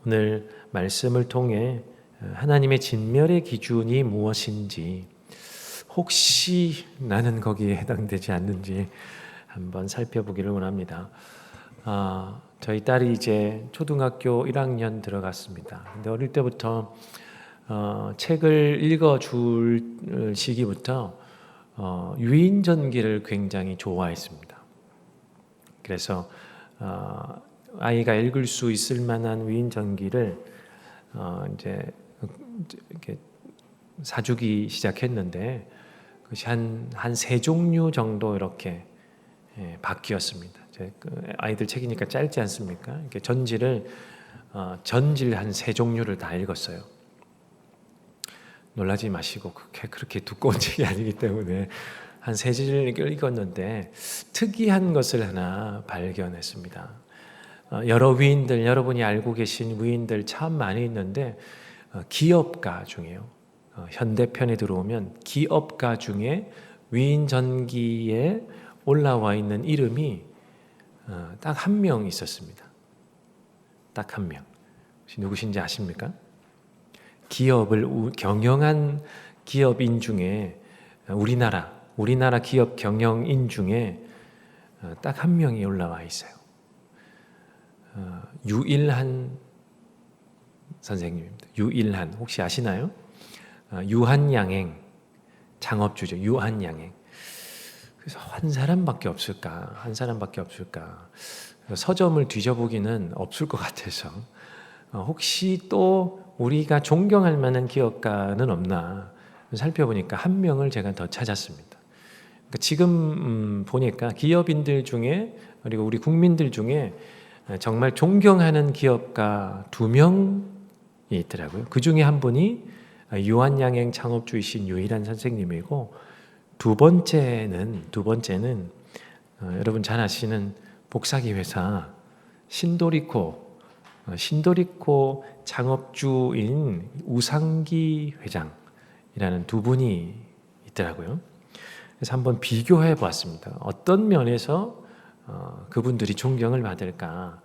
오늘 말씀을 통해 하나님의 진멸의 기준이 무엇인지, 혹시 나는 거기에 해당되지 않는지 한번 살펴보기를 원합니다. 저희 딸이 이제 초등학교 1학년 들어갔습니다. 근데 어릴 때부터 책을 읽어줄 시기부터 유인전기를 굉장히 좋아했습니다. 그래서 아이가 읽을 수 있을 만한 유인전기를 이제 이렇게 사주기 시작했는데, 그것이 한 세 종류 정도 이렇게 바뀌었습니다. 아이들 책이니까 짧지 않습니까? 이렇게 전질 한 세 종류를 다 읽었어요. 놀라지 마시고 그렇게 두꺼운 책이 아니기 때문에 한 세 줄을 읽었는데 특이한 것을 하나 발견했습니다. 여러 위인들, 여러분이 알고 계신 위인들 참 많이 있는데 기업가 중에요. 현대편에 들어오면 기업가 중에 위인 전기에 올라와 있는 이름이 딱 한 명 있었습니다. 딱 한 명. 혹시 누구신지 아십니까? 기업을 경영한 기업인 중에 우리나라 기업 경영인 중에 딱 한 명이 올라와 있어요. 유일한 선생님입니다. 유일한, 혹시 아시나요? 유한양행 창업주죠. 유한양행. 그래서 한 사람밖에 없을까? 서점을 뒤져보기는 없을 것 같아서 혹시 또 우리가 존경할 만한 기업가는 없나 살펴보니까 한 명을 제가 더 찾았습니다. 그러니까 지금 보니까 기업인들 중에, 그리고 우리 국민들 중에 정말 존경하는 기업가 2명이 있더라고요. 그 중에 한 분이 유한양행 창업주이신 유일한 선생님이고, 두 번째는 여러분 잘 아시는 복사기 회사 신도리코 창업주인 우상기 회장이라는 두 분이 있더라고요. 그래서 한번 비교해 보았습니다. 어떤 면에서 그분들이 존경을 받을까?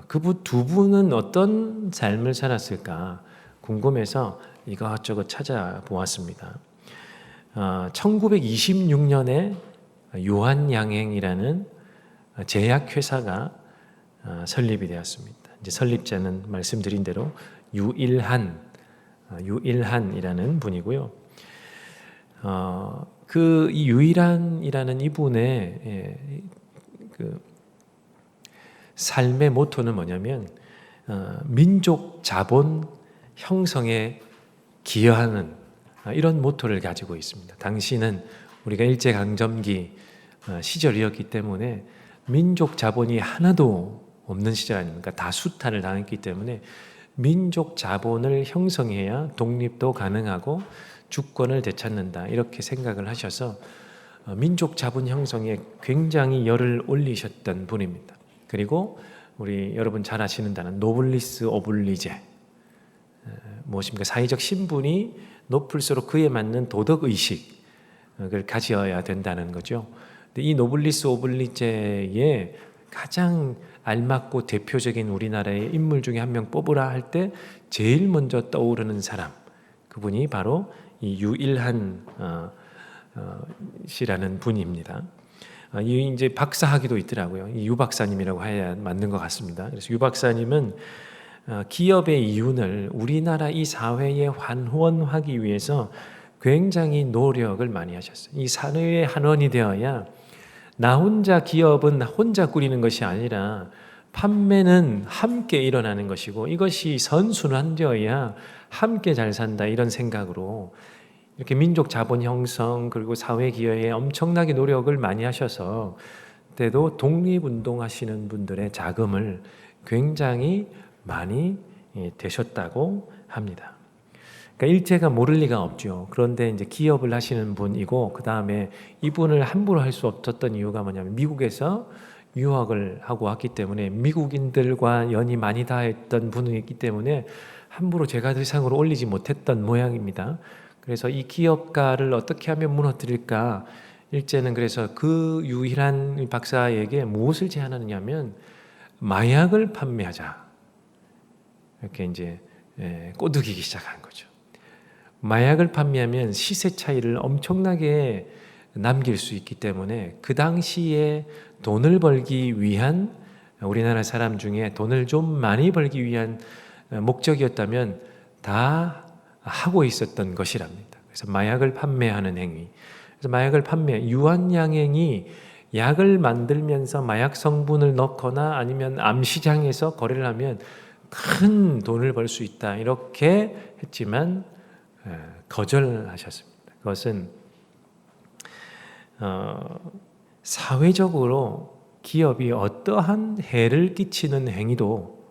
그분 두 분은 어떤 삶을 살았을까 궁금해서 이것저것 찾아보았습니다. 1926년에 유한양행이라는 제약회사가 설립이 되었습니다. 이제 설립자는 말씀드린 대로 유일한이라는 분이고요. 이 유일한이라는 이분의 그 삶의 모토는 뭐냐면 민족 자본 형성에 기여하는 이런 모토를 가지고 있습니다. 당시는 우리가 일제강점기 시절이었기 때문에 민족 자본이 하나도 없는 시절 아닙니까? 다 수탈을 당했기 때문에 민족 자본을 형성해야 독립도 가능하고 주권을 되찾는다, 이렇게 생각을 하셔서 민족 자본 형성에 굉장히 열을 올리셨던 분입니다. 그리고 우리 여러분 잘 아시는 단어 노블리스 오블리제, 무엇입니까? 사회적 신분이 높을수록 그에 맞는 도덕의식을 가져야 된다는 거죠. 근데 이 노블리스 오블리제의 가장 알맞고 대표적인 우리나라의 인물 중에 한 명 뽑으라 할 때 제일 먼저 떠오르는 사람, 그분이 바로 이 유일한 씨라는 분입니다. 이제 박사학위도 있더라고요. 이 유 박사님이라고 해야 맞는 것 같습니다. 그래서 유 박사님은 기업의 이윤을 우리나라 이 사회에 환원하기 위해서 굉장히 노력을 많이 하셨어요. 이 사회의 한원이 되어야 나 혼자 기업은 혼자 꾸리는 것이 아니라 판매는 함께 일어나는 것이고 이것이 선순환되어야 함께 잘 산다, 이런 생각으로 이렇게 민족 자본 형성 그리고 사회 기여에 엄청나게 노력을 많이 하셔서 때도 독립운동하시는 분들의 자금을 굉장히 많이 되셨다고 합니다. 그러니까 일제가 모를 리가 없죠. 그런데 이제 기업을 하시는 분이고, 그 다음에 이분을 함부로 할 수 없었던 이유가 뭐냐면 미국에서 유학을 하고 왔기 때문에 미국인들과 연이 많이 닿았던 분이기 때문에 함부로 제가 세상으로 올리지 못했던 모양입니다. 그래서 이 기업가를 어떻게 하면 무너뜨릴까? 일제는 그래서 그 유일한 박사에게 무엇을 제안하느냐면 마약을 판매하자, 이렇게 이제 꼬드기기 시작한 거죠. 마약을 판매하면 시세 차이를 엄청나게 남길 수 있기 때문에 그 당시에 돈을 벌기 위한, 우리나라 사람 중에 돈을 좀 많이 벌기 위한 목적이었다면 다 하고 있었던 것이랍니다. 그래서 마약을 판매하는 행위, 그래서 마약을 유한양행이 약을 만들면서 마약 성분을 넣거나 아니면 암시장에서 거래를 하면 큰 돈을 벌 수 있다, 이렇게 했지만 거절하셨습니다. 그것은 사회적으로 기업이 어떠한 해를 끼치는 행위도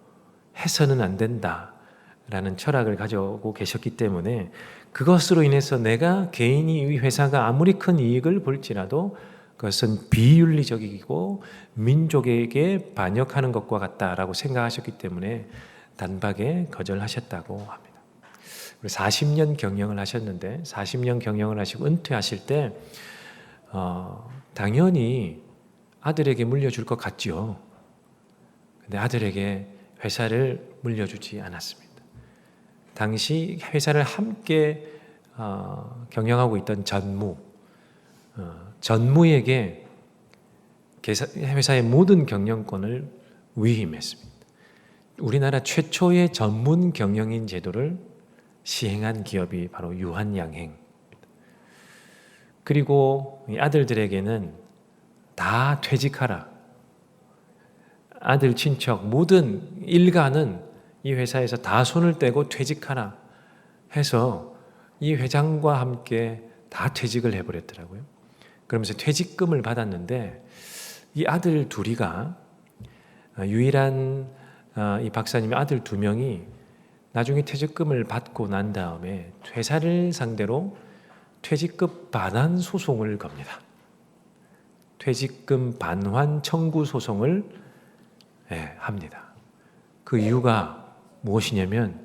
해서는 안 된다라는 철학을 가지고 계셨기 때문에, 그것으로 인해서 내가 개인이 이 회사가 아무리 큰 이익을 볼지라도 그것은 비윤리적이고 민족에게 반역하는 것과 같다라고 생각하셨기 때문에 단박에 거절하셨다고 합니다. 40년 경영을 하셨는데, 40년 경영을 하시고 은퇴하실 때 당연히 아들에게 물려줄 것 같죠. 근데 아들에게 회사를 물려주지 않았습니다. 당시 회사를 함께 경영하고 있던 전무에게 회사의 모든 경영권을 위임했습니다. 우리나라 최초의 전문 경영인 제도를 시행한 기업이 바로 유한양행. 그리고 아들들에게는 다 퇴직하라. 아들, 친척, 모든 일가는 이 회사에서 다 손을 떼고 퇴직하라 해서 이 회장과 함께 다 퇴직을 해버렸더라고요. 그러면서 퇴직금을 받았는데, 이 아들 둘이가, 유일한 이 박사님의 아들 2명이 나중에 퇴직금을 받고 난 다음에 회사를 상대로 퇴직금 반환 소송을 겁니다. 퇴직금 반환 청구 소송을 합니다. 그 이유가 무엇이냐면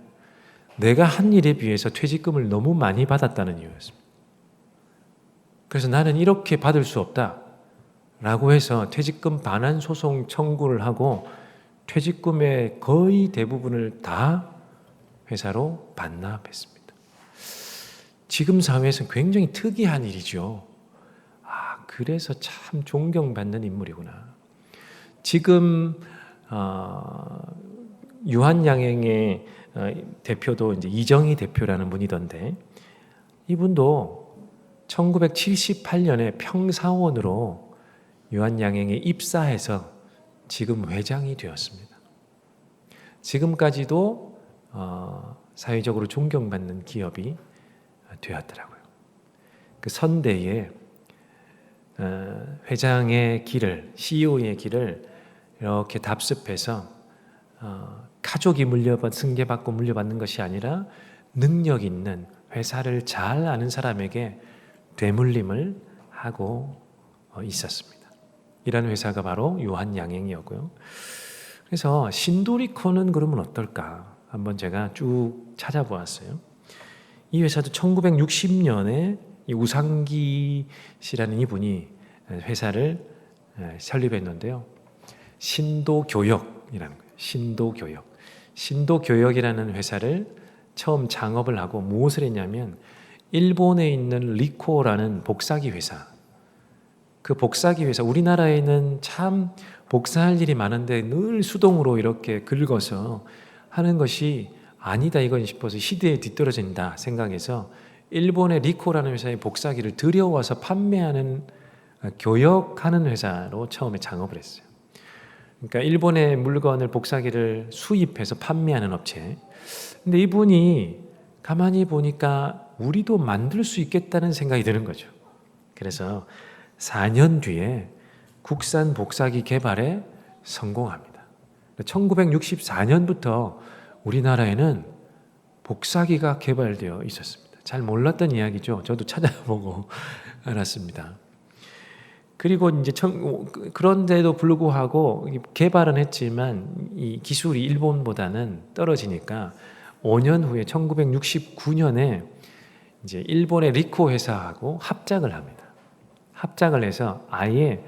내가 한 일에 비해서 퇴직금을 너무 많이 받았다는 이유였습니다. 그래서 나는 이렇게 받을 수 없다라고 해서 퇴직금 반환 소송 청구를 하고 퇴직금의 거의 대부분을 다 회사로 반납했습니다. 지금 사회에서는 굉장히 특이한 일이죠. 그래서 참 존경받는 인물이구나. 지금 유한양행의 대표도 이제 이정희 대표라는 분이던데, 이분도 1978년에 평사원으로 유한양행에 입사해서 지금 회장이 되었습니다. 지금까지도 사회적으로 존경받는 기업이 되었더라고요. 그 선대에 회장의 길을, CEO의 길을 이렇게 답습해서 가족이 승계받고 물려받는 것이 아니라 능력 있는, 회사를 잘 아는 사람에게 되물림을 하고 있었습니다. 이런 회사가 바로 유한양행이었고요. 그래서 신도리코는 그러면 어떨까? 한번 제가 쭉 찾아보았어요. 이 회사도 1960년에 이 우상기 씨라는 이분이 회사를 설립했는데요. 신도교역이라는 거예요. 신도교역이라는 회사를 처음 창업을 하고 무엇을 했냐면, 일본에 있는 리코라는 복사기 회사, 그 복사기 회사, 우리나라에는 참 복사할 일이 많은데 늘 수동으로 이렇게 긁어서 하는 것이 아니다 이건 싶어서 시대에 뒤떨어진다 생각해서 일본의 리코라는 회사의 복사기를 들여와서 판매하는, 교역하는 회사로 처음에 창업을 했어요. 그러니까 일본의 물건을, 복사기를 수입해서 판매하는 업체. 근데 이분이 가만히 보니까 우리도 만들 수 있겠다는 생각이 드는 거죠. 그래서 4년 뒤에 국산 복사기 개발에 성공합니다. 1964년부터 우리나라에는 복사기가 개발되어 있었습니다. 잘 몰랐던 이야기죠. 저도 찾아보고 알았습니다. 그리고 이제 그런데도 불구하고 개발은 했지만 이 기술이 일본보다는 떨어지니까 5년 후에 1969년에 이제 일본의 리코 회사하고 합작을 합니다. 합작을 해서 아예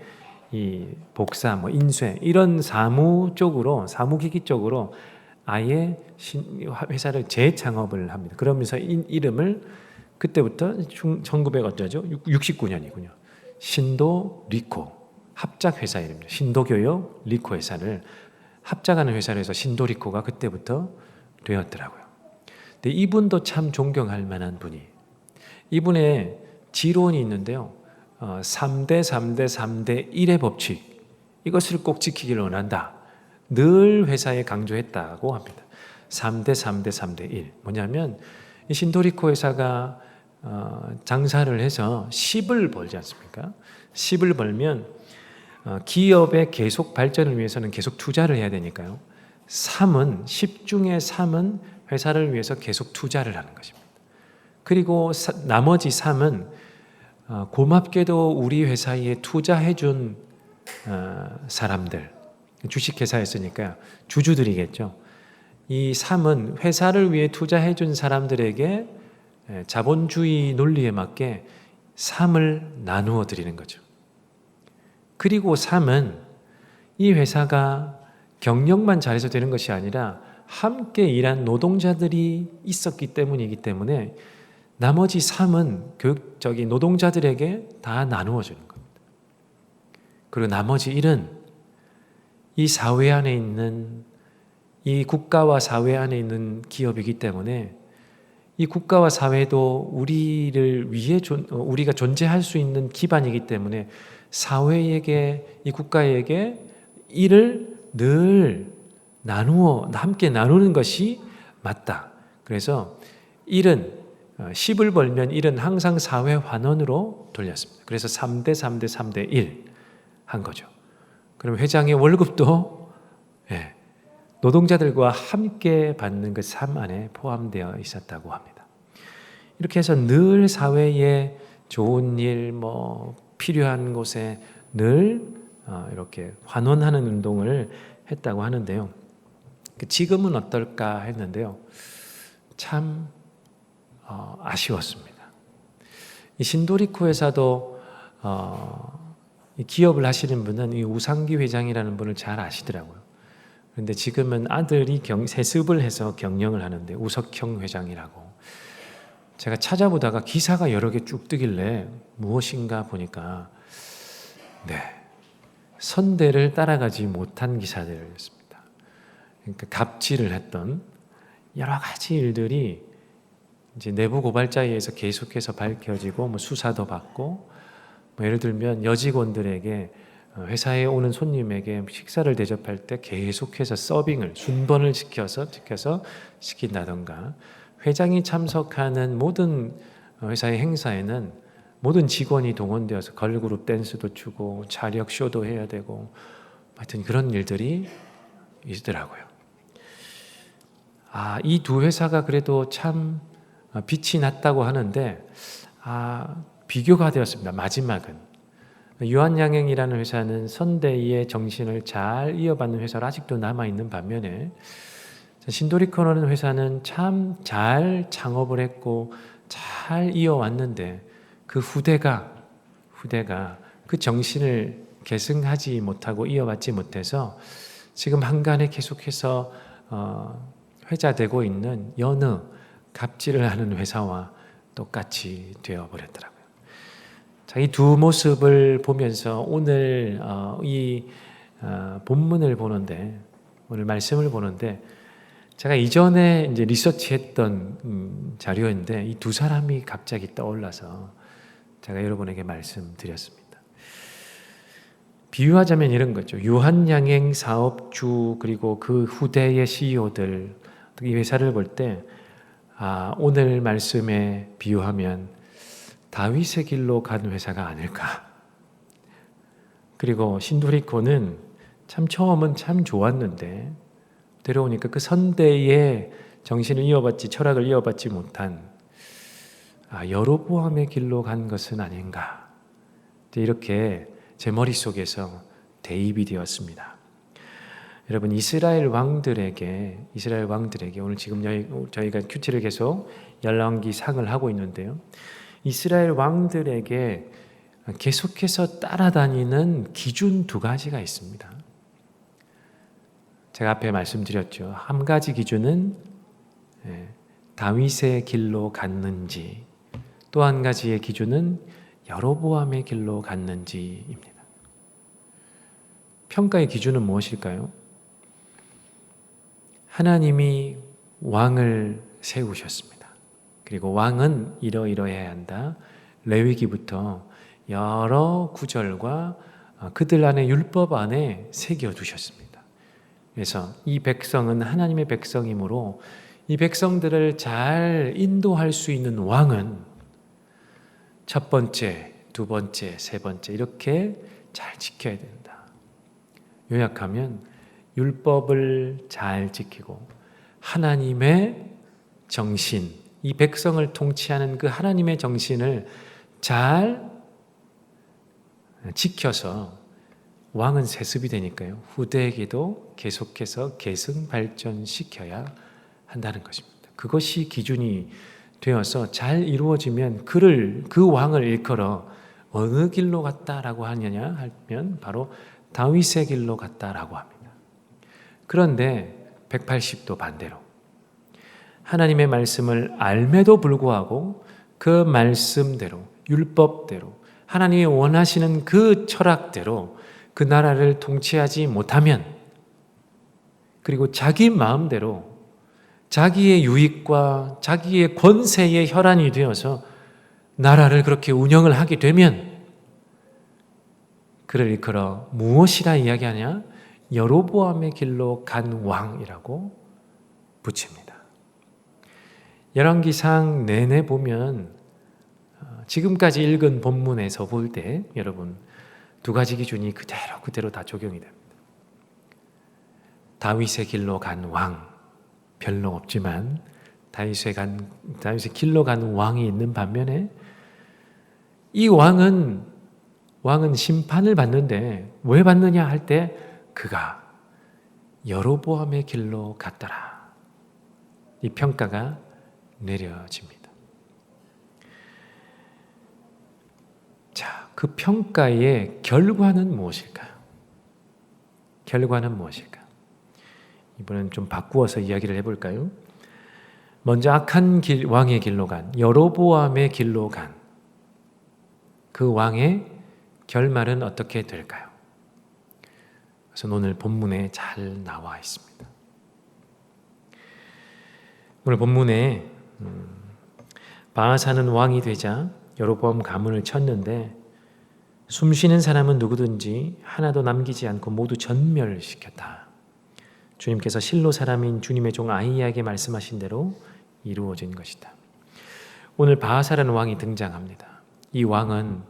이 복사, 인쇄 이런 사무기기 쪽으로 아예 회사를 재창업을 합니다. 그러면서 이름을 그때부터 1969년이군요. 신도 리코 합작 회사 이름입니다. 신도교육 리코 회사를 합작하는 회사를 해서 신도리코가 그때부터 되었더라고요. 근데 이분도 참 존경할 만한 분이, 이분의 지론이 있는데요. 3대 3대 3대 1의 법칙, 이것을 꼭 지키기를 원한다. 늘 회사에 강조했다고 합니다. 3대 3대 3대 1. 뭐냐면 이 신도리코 회사가 장사를 해서 10을 벌지 않습니까? 10을 벌면 기업의 계속 발전을 위해서는 계속 투자를 해야 되니까요. 3은 10 중에 3은 회사를 위해서 계속 투자를 하는 것입니다. 그리고 나머지 3은 고맙게도 우리 회사에 투자해 준 사람들, 주식회사였으니까 주주들이겠죠. 이 3은 회사를 위해 투자해 준 사람들에게 자본주의 논리에 맞게 3을 나누어 드리는 거죠. 그리고 3은 이 회사가 경영만 잘해서 되는 것이 아니라 함께 일한 노동자들이 있었기 때문이기 때문에 나머지 3은 노동자들에게 다 나누어 주는 겁니다. 그리고 나머지 1은 이 사회 안에 있는, 이 국가와 사회 안에 있는 기업이기 때문에 이 국가와 사회도 우리를 위해 우리가 존재할 수 있는 기반이기 때문에 사회에게, 이 국가에게 이를 늘 함께 나누는 것이 맞다. 그래서 1은 10을 벌면 1은 항상 사회 환원으로 돌렸습니다. 그래서 3대 3대 3대 1 한 거죠. 그럼 회장의 월급도 노동자들과 함께 받는 그 삶 안에 포함되어 있었다고 합니다. 이렇게 해서 늘 사회에 좋은 일, 필요한 곳에 늘 이렇게 환원하는 운동을 했다고 하는데요. 지금은 어떨까 했는데요. 참 아쉬웠습니다. 이 신도리코 회사도 이 기업을 하시는 분은 이 우상기 회장이라는 분을 잘 아시더라고요. 그런데 지금은 아들이 세습을 해서 경영을 하는데 우석형 회장이라고. 제가 찾아보다가 기사가 여러 개 쭉 뜨길래 무엇인가 보니까 선대를 따라가지 못한 기사들이었습니다. 그러니까 갑질을 했던 여러 가지 일들이 이제 내부 고발자에 의해서 계속해서 밝혀지고 수사도 받고, 예를 들면 여직원들에게 회사에 오는 손님에게 식사를 대접할 때 계속해서 서빙을 순번을 지켜서 시킨다던가, 회장이 참석하는 모든 회사의 행사에는 모든 직원이 동원되어서 걸그룹 댄스도 추고 차력 쇼도 해야 되고, 하여튼 그런 일들이 있더라고요. 이 두 회사가 그래도 참 빛이 났다고 하는데 비교가 되었습니다. 마지막은 유한양행이라는 회사는 선대의 정신을 잘 이어받는 회사로 아직도 남아있는 반면에, 신도리코라는 회사는 참 잘 창업을 했고 잘 이어왔는데 그 후대가 그 정신을 계승하지 못하고 이어받지 못해서 지금 한간에 계속해서 회자되고 있는 여느 갑질을 하는 회사와 똑같이 되어버렸더라고요. 이 두 모습을 보면서 오늘 이 본문을 보는데, 오늘 말씀을 보는데, 제가 이전에 이제 리서치했던 자료인데 이 두 사람이 갑자기 떠올라서 제가 여러분에게 말씀드렸습니다. 비유하자면 이런 거죠. 유한양행 사업주 그리고 그 후대의 CEO들, 이 회사를 볼 때 오늘 말씀에 비유하면 다윗의 길로 간 회사가 아닐까. 그리고 신도리코는 참 처음은 참 좋았는데 데려오니까 그 선대의 정신을 이어받지, 철학을 이어받지 못한 여로보암의 길로 간 것은 아닌가. 이렇게 제 머릿속에서 대입이 되었습니다. 여러분, 이스라엘 왕들에게 오늘 지금 저희가 큐티를 계속 열왕기 상을 하고 있는데요. 이스라엘 왕들에게 계속해서 따라다니는 기준 두 가지가 있습니다. 제가 앞에 말씀드렸죠. 한 가지 기준은 다윗의 길로 갔는지, 또 한 가지의 기준은 여로보암의 길로 갔는지입니다. 평가의 기준은 무엇일까요? 하나님이 왕을 세우셨습니다. 그리고 왕은 이러이러해야 한다. 레위기부터 여러 구절과 그들 안에 율법 안에 새겨두셨습니다. 그래서 이 백성은 하나님의 백성이므로 이 백성들을 잘 인도할 수 있는 왕은 첫 번째, 두 번째, 세 번째 이렇게 잘 지켜야 된다. 요약하면 율법을 잘 지키고 하나님의 정신, 이 백성을 통치하는 그 하나님의 정신을 잘 지켜서 왕은 세습이 되니까요. 후대에게도 계속해서 계승 발전시켜야 한다는 것입니다. 그것이 기준이 되어서 잘 이루어지면 그 왕을 일컬어 어느 길로 갔다라고 하느냐 하면 바로 다윗의 길로 갔다라고 합니다. 그런데 180도 반대로 하나님의 말씀을 알매도 불구하고 그 말씀대로 율법대로 하나님이 원하시는 그 철학대로 그 나라를 통치하지 못하면, 그리고 자기 마음대로 자기의 유익과 자기의 권세의 혈안이 되어서 나라를 그렇게 운영을 하게 되면 그를 일컬어 무엇이라 이야기하냐? 여로보암의 길로 간 왕이라고 붙입니다. 열왕기상 내내 보면 지금까지 읽은 본문에서 볼 때 여러분 두 가지 기준이 그대로 다 적용이 됩니다. 다윗의 길로 간 왕, 별로 없지만 다윗의 길로 간 왕이 있는 반면에 이 왕은 심판을 받는데 왜 받느냐 할 때 그가 여로보암의 길로 갔더라. 이 평가가 내려집니다. 자, 그 평가의 결과는 무엇일까요? 결과는 무엇일까? 이번엔 좀 바꾸어서 이야기를 해볼까요? 먼저 악한 왕의 길로 간, 여로보암의 길로 간 그 왕의 결말은 어떻게 될까요? 그래서 오늘 본문에 잘 나와 있습니다. 오늘 본문에 바아사는 왕이 되자 여로보암 가문을 쳤는데 숨쉬는 사람은 누구든지 하나도 남기지 않고 모두 전멸시켰다. 주님께서 실로 사람인 주님의 종 아히야에게 말씀하신 대로 이루어진 것이다. 오늘 바아사라는 왕이 등장합니다. 이 왕은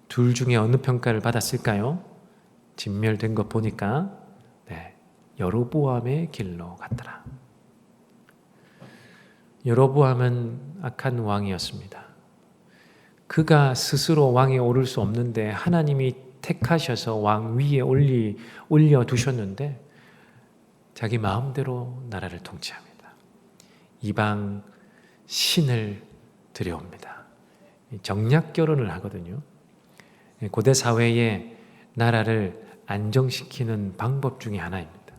둘 중에 어느 평가를 받았을까요? 진멸된 것 보니까 여로보암의 길로 갔더라. 여로보암은 악한 왕이었습니다. 그가 스스로 왕에 오를 수 없는데 하나님이 택하셔서 왕 위에 올려두셨는데 자기 마음대로 나라를 통치합니다. 이방 신을 들여옵니다. 정략 결혼을 하거든요. 고대 사회의 나라를 안정시키는 방법 중에 하나입니다.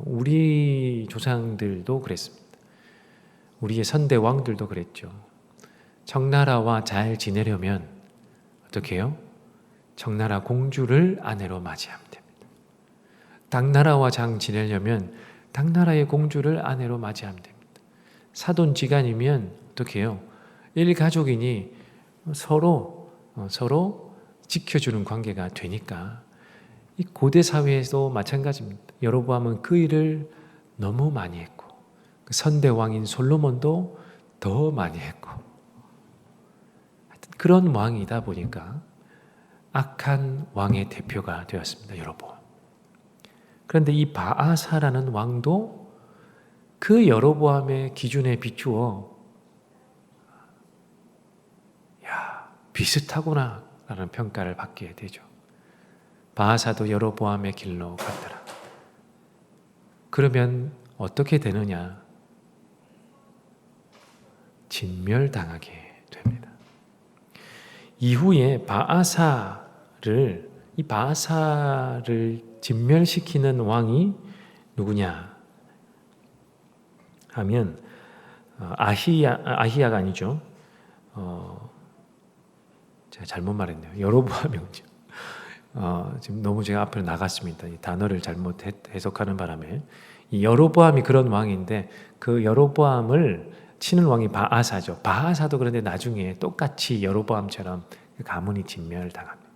우리 조상들도 그랬습니다. 우리의 선대 왕들도 그랬죠. 청나라와 잘 지내려면 어떻게 해요? 청나라 공주를 아내로 맞이하면 됩니다. 당나라와 잘 지내려면 당나라의 공주를 아내로 맞이하면 됩니다. 사돈지간이면 어떻게 해요? 일가족이니 서로 지켜주는 관계가 되니까 이 고대 사회에도 마찬가지입니다. 여로보암은 그 일을 너무 많이 했고 선대 왕인 솔로몬도 더 많이 했고 그런 왕이다 보니까 악한 왕의 대표가 되었습니다. 여로보암. 그런데 이 바아사라는 왕도 그 여로보암의 기준에 비추어 비슷하구나 라는 평가를 받게 되죠. 바아사도 여로보암의 길로 갔더라. 그러면 어떻게 되느냐? 진멸당하게 됩니다. 이후에 바아사를 진멸시키는 왕이 누구냐 하면 아히야가 아니죠. 제가 잘못 말했네요. 여로보암이군요. 지금 너무 제가 앞으로 나갔습니다. 이 단어를 잘못 해석하는 바람에 이 여로보암이 그런 왕인데 그 여로보암을 치는 왕이 바아사죠. 바아사도 그런데 나중에 똑같이 여로보암처럼 그 가문이 진멸당합니다.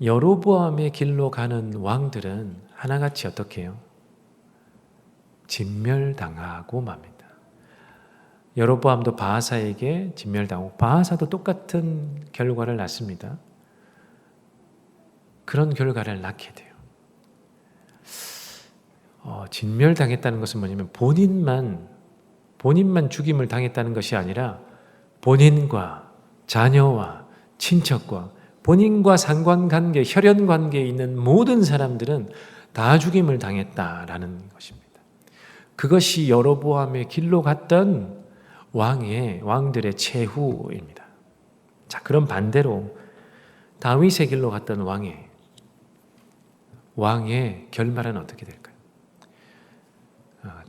여로보암의 길로 가는 왕들은 하나같이 어떻게 해요? 진멸당하고 맙니다. 여로보암도 바아사에게 진멸당하고 바아사도 똑같은 결과를 낳습니다. 그런 결과를 낳게 돼요. 진멸당했다는 것은 뭐냐면 본인만 죽임을 당했다는 것이 아니라 본인과 자녀와 친척과 본인과 상관관계, 혈연관계에 있는 모든 사람들은 다 죽임을 당했다라는 것입니다. 그것이 여로보암의 길로 갔던 왕들의 최후입니다. 자, 그럼 반대로 다윗의 길로 갔던 왕의 결말은 어떻게 될까요?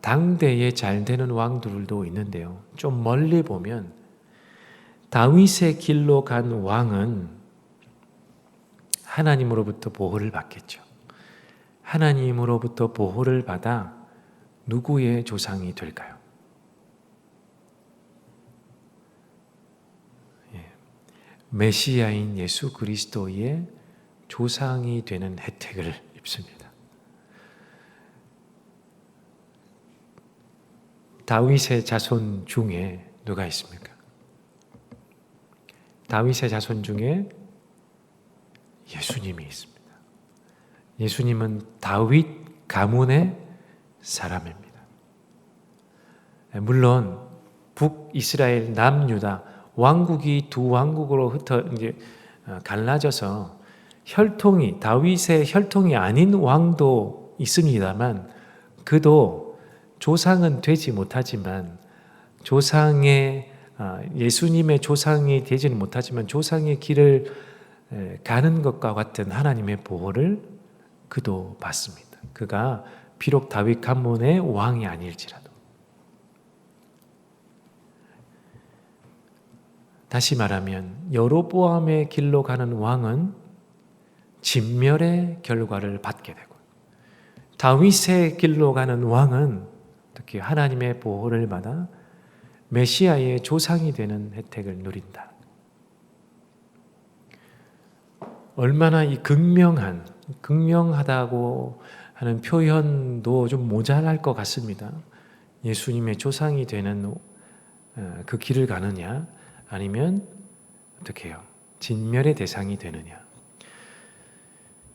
당대에 잘 되는 왕들도 있는데요. 좀 멀리 보면 다윗의 길로 간 왕은 하나님으로부터 보호를 받겠죠. 하나님으로부터 보호를 받아 누구의 조상이 될까요? 메시아인 예수 그리스도의 조상이 되는 혜택을 입습니다. 다윗의 자손 중에 누가 있습니까? 다윗의 자손 중에 예수님이 있습니다. 예수님은 다윗 가문의 사람입니다. 물론 북이스라엘, 남유다 왕국이 두 왕국으로 갈라져서 다윗의 혈통이 아닌 왕도 있습니다만 그도 조상은 되지 못하지만 예수님의 조상이 되지는 못하지만 조상의 길을 가는 것과 같은 하나님의 보호를 그도 받습니다. 그가 비록 다윗 가문의 왕이 아닐지라도. 다시 말하면 여로보암의 길로 가는 왕은 진멸의 결과를 받게 되고 다윗의 길로 가는 왕은 특히 하나님의 보호를 받아 메시아의 조상이 되는 혜택을 누린다. 얼마나 이 극명하다고 하는 표현도 좀 모자랄 것 같습니다. 예수님의 조상이 되는 그 길을 가느냐 아니면 어떻게 해요? 진멸의 대상이 되느냐.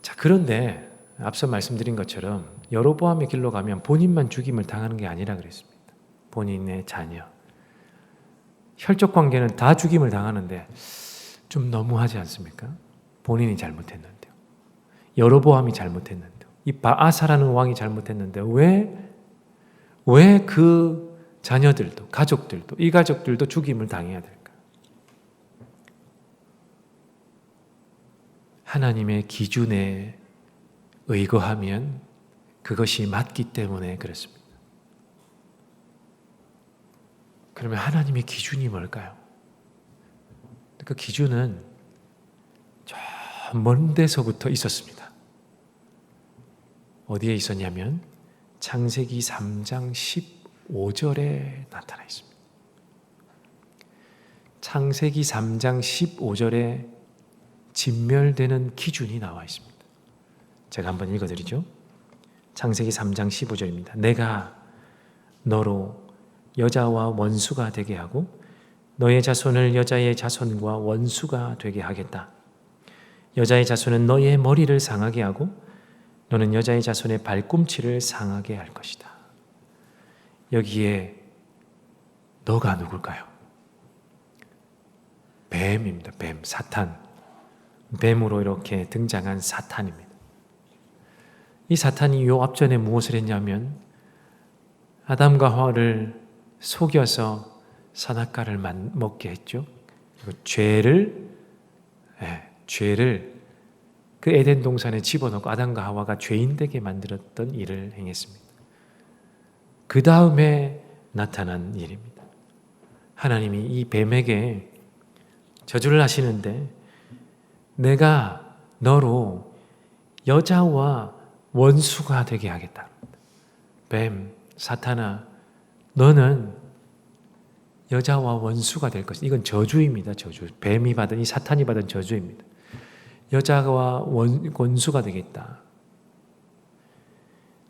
자, 그런데 앞서 말씀드린 것처럼 여로보암의 길로 가면 본인만 죽임을 당하는 게 아니라 그랬습니다. 본인의 자녀, 혈족 관계는 다 죽임을 당하는데 좀 너무하지 않습니까? 본인이 잘못했는데요. 여로보암이 잘못했는데요. 이 바아사라는 왕이 잘못했는데 왜 그 자녀들도 가족들도 이 가족들도 죽임을 당해야 될까? 하나님의 기준에 의거하면 그것이 맞기 때문에 그렇습니다. 그러면 하나님의 기준이 뭘까요? 그 기준은 저 먼 데서부터 있었습니다. 어디에 있었냐면 창세기 3장 15절에 나타나 있습니다. 창세기 3장 15절에 진멸되는 기준이 나와 있습니다. 제가 한번 읽어드리죠. 창세기 3장 15절입니다. 내가 너로 여자와 원수가 되게 하고 너의 자손을 여자의 자손과 원수가 되게 하겠다. 여자의 자손은 너의 머리를 상하게 하고 너는 여자의 자손의 발꿈치를 상하게 할 것이다. 여기에 너가 누굴까요? 뱀입니다. 뱀, 사탄. 뱀으로 이렇게 등장한 사탄입니다. 이 사탄이 요 앞전에 무엇을 했냐면 아담과 하와를 속여서 선악과를 먹게 했죠. 그리고 죄를 그 에덴 동산에 집어넣고 아담과 하와가 죄인 되게 만들었던 일을 행했습니다. 그 다음에 나타난 일입니다. 하나님이 이 뱀에게 저주를 하시는데 내가 너로 여자와 원수가 되게 하겠다. 뱀, 사탄아, 너는 여자와 원수가 될 것이다. 이건 저주입니다. 저주. 뱀이 받은, 이 사탄이 받은 저주입니다. 여자와 원수가 되겠다.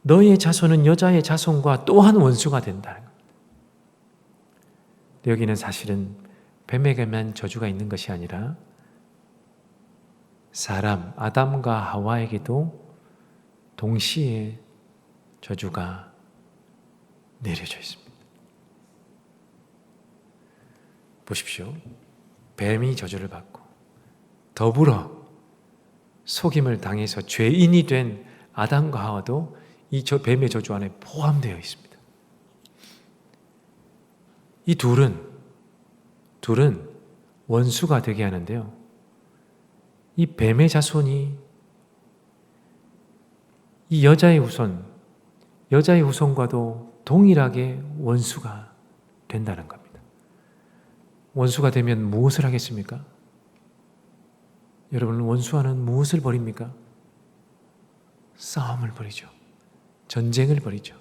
너의 자손은 여자의 자손과 또한 원수가 된다는 겁니다. 여기는 사실은 뱀에게만 저주가 있는 것이 아니라 사람 아담과 하와에게도 동시에 저주가 내려져 있습니다. 보십시오. 뱀이 저주를 받고 더불어 속임을 당해서 죄인이 된 아담과 하와도 이 뱀의 저주 안에 포함되어 있습니다. 이 둘은 원수가 되게 하는데요. 이 뱀의 자손이 이 여자의 후손과도 동일하게 원수가 된다는 겁니다. 원수가 되면 무엇을 하겠습니까? 여러분, 원수와는 무엇을 벌입니까? 싸움을 벌이죠. 전쟁을 벌이죠.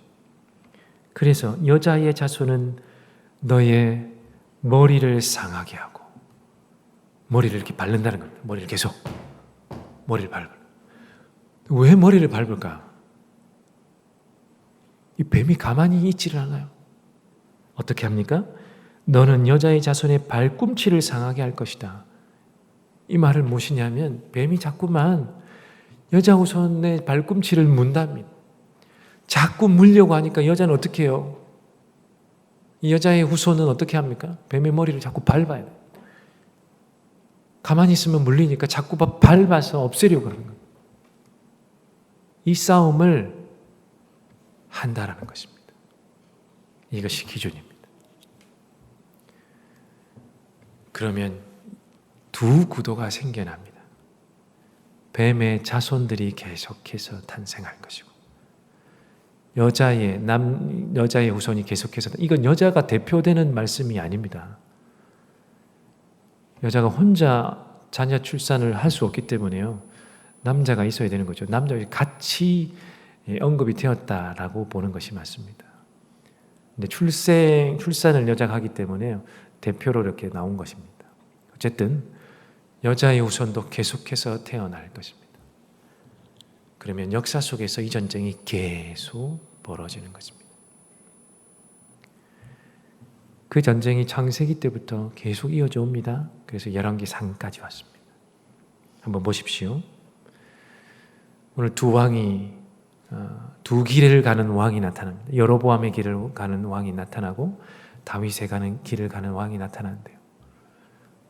그래서 여자의 자손은 너의 머리를 상하게 하고 머리를 이렇게 밟는다는 겁니다. 머리를 계속 머리를 밟을. 왜 머리를 밟을까? 이 뱀이 가만히 있지를 않아요. 어떻게 합니까? 너는 여자의 자손의 발꿈치를 상하게 할 것이다. 이 말을 무엇이냐면 뱀이 자꾸만 여자 후손의 발꿈치를 문답니다. 자꾸 물려고 하니까 여자는 어떻게 해요? 이 여자의 후손은 어떻게 합니까? 뱀의 머리를 자꾸 밟아야 돼요. 가만히 있으면 물리니까 자꾸 밟아서 없애려고 그러는 거예요. 이 싸움을 한다라는 것입니다. 이것이 기준입니다. 그러면 두 구도가 생겨납니다. 뱀의 자손들이 계속해서 탄생할 것이고 여자의 후손이 계속해서, 이건 여자가 대표되는 말씀이 아닙니다. 여자가 혼자 자녀 출산을 할 수 없기 때문에요. 남자가 있어야 되는 거죠. 남자가 같이 언급이 되었다라고 보는 것이 맞습니다. 근데 출산을 여자가 하기 때문에 대표로 이렇게 나온 것입니다. 어쨌든 여자의 후손도 계속해서 태어날 것입니다. 그러면 역사 속에서 이 전쟁이 계속 벌어지는 것입니다. 그 전쟁이 창세기 때부터 계속 이어져 옵니다. 그래서 열왕기상까지 왔습니다. 한번 보십시오. 오늘 두 왕이 두 길을 가는 왕이 나타납니다. 여로보암의 길을 가는 왕이 나타나고 다윗의 길을 가는 왕이 나타나는데요.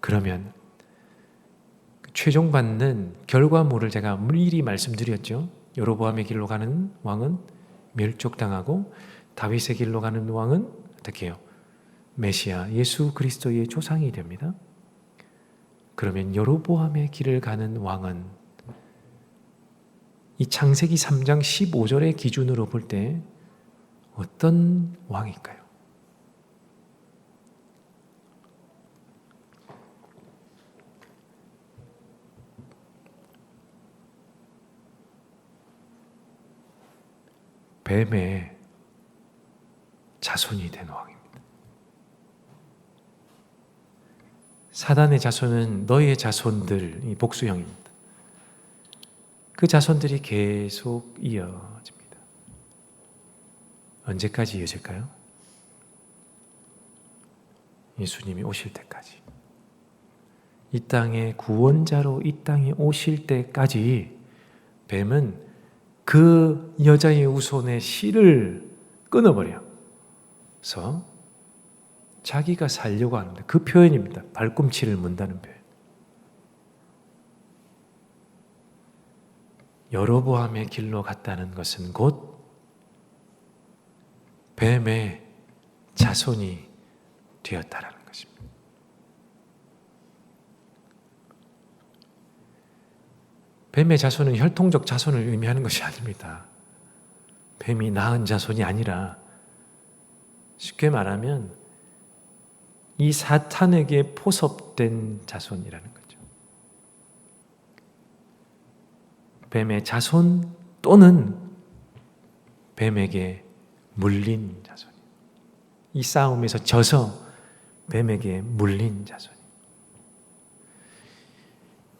그러면 최종 받는 결과물을 제가 미리 말씀드렸죠. 여로보암의 길로 가는 왕은 멸족당하고 다윗의 길로 가는 왕은 어떻게 해요? 메시아 예수 그리스도의 조상이 됩니다. 그러면 여로보암의 길을 가는 왕은 이 창세기 3장 15절의 기준으로 볼 때 어떤 왕일까요? 뱀의 자손이 된 왕입니다. 사단의 자손은 너의 자손들, 이 복수형입니다. 그 자손들이 계속 이어집니다. 언제까지 이어질까요? 예수님이 오실 때까지. 이 땅의 구원자로 이 땅에 오실 때까지 뱀은 그 여자의 후손의 씨를 끊어버려서 자기가 살려고 하는데, 그 표현입니다. 발꿈치를 문다는 표현. 여로보암의 길로 갔다는 것은 곧 뱀의 자손이 되었다라는 것입니다. 뱀의 자손은 혈통적 자손을 의미하는 것이 아닙니다. 뱀이 낳은 자손이 아니라 쉽게 말하면 이 사탄에게 포섭된 자손이라는 거죠. 뱀의 자손 또는 뱀에게 물린 자손. 이 싸움에서 져서 뱀에게 물린 자손.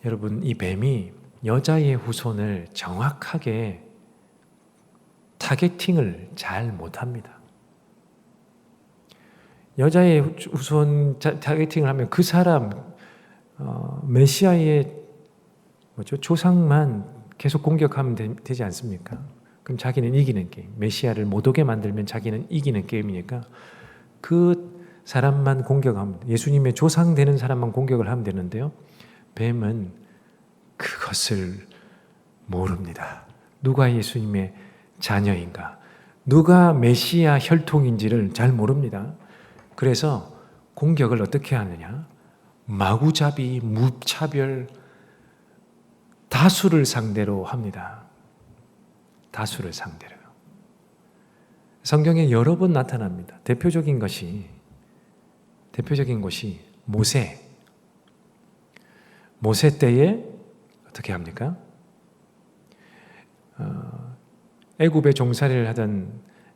여러분, 이 뱀이 여자의 후손을 정확하게 타겟팅을 잘 못합니다. 여자의 후손 타겟팅을 하면 그 사람 메시아의 조상만 계속 공격하면 되지 않습니까? 그럼 자기는 이기는 게임. 메시아를 못 오게 만들면 자기는 이기는 게임이니까 그 사람만 공격하면, 예수님의 조상 되는 사람만 공격을 하면 되는데요. 뱀은 그것을 모릅니다. 누가 예수님의 자녀인가, 누가 메시아 혈통인지를 잘 모릅니다. 그래서 공격을 어떻게 하느냐? 마구잡이, 무차별, 다수를 상대로 합니다. 다수를 상대로. 성경에 여러 번 나타납니다. 대표적인 것이 모세 때에 어떻게 합니까? 애굽에 종살이를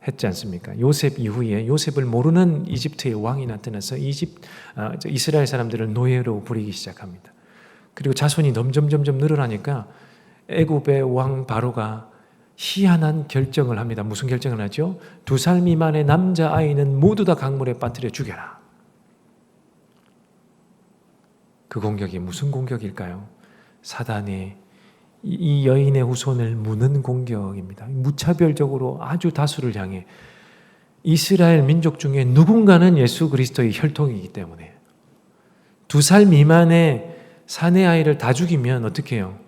했지 않습니까? 요셉 이후에 요셉을 모르는 이집트의 왕이 나타나서 이스라엘 사람들을 노예로 부리기 시작합니다. 그리고 자손이 점점 늘어나니까 애굽의 왕 바로가 희한한 결정을 합니다. 무슨 결정을 하죠? 2살 미만의 남자아이는 모두 다 강물에 빠뜨려 죽여라. 그 공격이 무슨 공격일까요? 사단의 이 여인의 후손을 무는 공격입니다. 무차별적으로 아주 다수를 향해. 이스라엘 민족 중에 누군가는 예수 그리스도의 혈통이기 때문에 2살 미만의 사내 아이를 다 죽이면 어떻게 해요?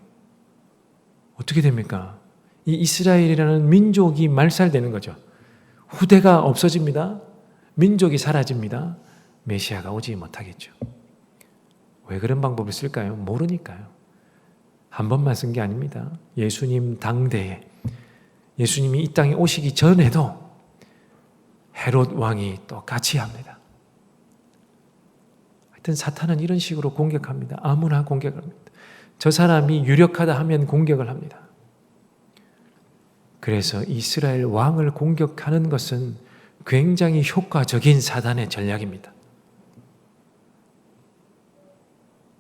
어떻게 됩니까? 이 이스라엘이라는 민족이 말살되는 거죠. 후대가 없어집니다. 민족이 사라집니다. 메시아가 오지 못하겠죠. 왜 그런 방법을 쓸까요? 모르니까요. 한 번만 쓴 게 아닙니다. 예수님 당대에, 예수님이 이 땅에 오시기 전에도 헤롯 왕이 똑같이 합니다. 하여튼 사탄은 이런 식으로 공격합니다. 아무나 공격합니다. 저 사람이 유력하다 하면 공격을 합니다. 그래서 이스라엘 왕을 공격하는 것은 굉장히 효과적인 사단의 전략입니다.